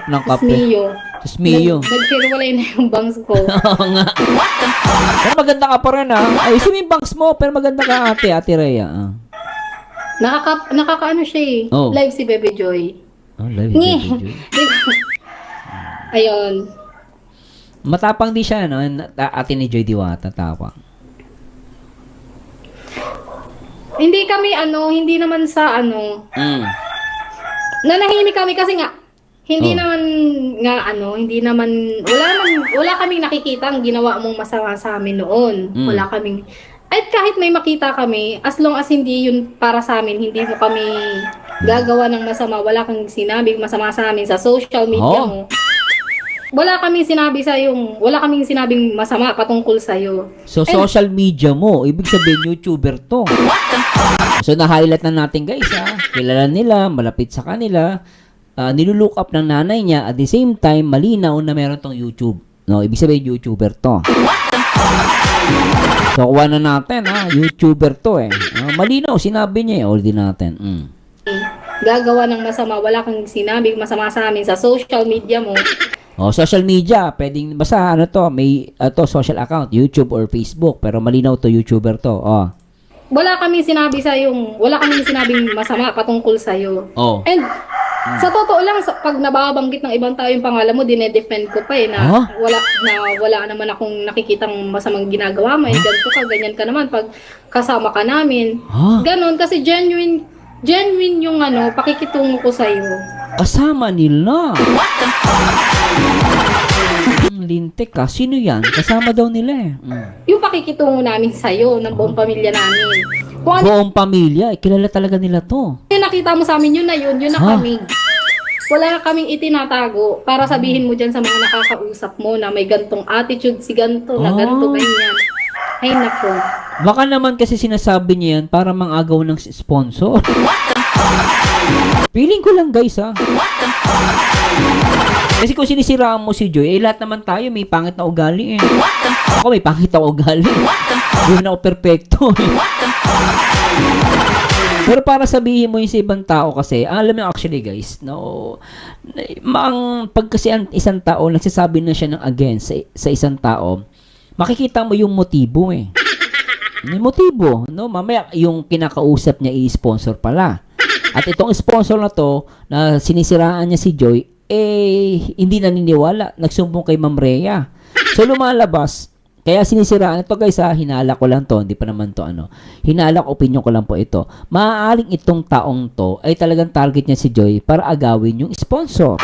ng Tapos kape. Mio. Tapos Mio. Naghiwalay na yung bangs ko. Oo nga. Pero maganda ka pa rin, ha? Ayusin mo yung bangs mo, pero maganda ka, Ate Rhea. Nakakaano siya eh. Oh. Live si Bebe Joy. Oh, live Ngi. video. Ayun. Matapang di siya, no? Ate ni Joy Diwata, tapang. Hindi kami hindi naman sa nanahimik kami kasi nga, hindi naman, wala kaming nakikita ang ginawa mong masama sa amin noon. Wala kaming, at kahit may makita kami, as long as hindi yun para sa amin, hindi mo kami gagawa ng masama, wala kang sinabi masama sa amin sa social media mo. Wala kaming sinabing masama patungkol sa'yo. So, social media mo, ibig sabihin YouTuber to. So, na-highlight na natin guys, ha? Kilala nila, malapit sa kanila, nilulook up ng nanay niya, at the same time, malinaw na meron tong YouTube. No, ibig sabihin YouTuber to. So, kuha na natin, ha? YouTuber to, eh. Malinaw, sinabi niya, din natin. Gagawa ng masama, wala kang sinabing masama sa amin sa social media mo. Social media, pwedeng basta may social account, YouTube or Facebook, pero malinaw to YouTuber to. Wala kaming sinabing masama patungkol sa iyo. And sa totoo lang, pag nababanggit ng ibang tao yung pangalan mo, dinedefend ko pa na wala naman akong nakikitang masamang ginagawa mo. Ganito ka, ganyan ka naman pag kasama ka namin. Ganon kasi genuine yung pakikitungo ko sa iyo. Kasama nila. Lintik ka. Sino yan? Kasama daw nila eh. Yung pakikitungo namin sa'yo, ng buong pamilya namin. Buong pamilya? Kilala talaga nila to. Yung nakita mo sa amin, yun na kami. Wala kaming itinatago para sabihin mo dyan sa mga nakakausap mo na may gantong attitude si ganto, na ganto, ganyan. Ay nako. Baka naman kasi sinasabi niya yan para mangagaw ng sponsor. Feeling ko lang guys, ha. Kasi kung sinisiraan mo si Joy, lahat naman tayo may pangit na ugali eh. Ako may pangit na ugali. Hindi na ako perfecto eh. Pero para sabihin mo yung sa ibang tao kasi, alam mo actually guys, pag kasi isang tao, nagsasabi na siya ng against sa isang tao, makikita mo yung motibo eh. May motibo, no? Mamaya yung kinakausap niya i-sponsor pala. At itong sponsor na to, na sinisiraan niya si Joy, hindi naniniwala. Nagsumbong kay Ma'am Rhea. So, lumalabas. Kaya sinisiraan ito guys, hinala ko lang to. Hindi pa naman to Hinala ko, opinion ko lang po ito. Maaaring itong taong to ay talagang target niya si Joy para agawin yung sponsor.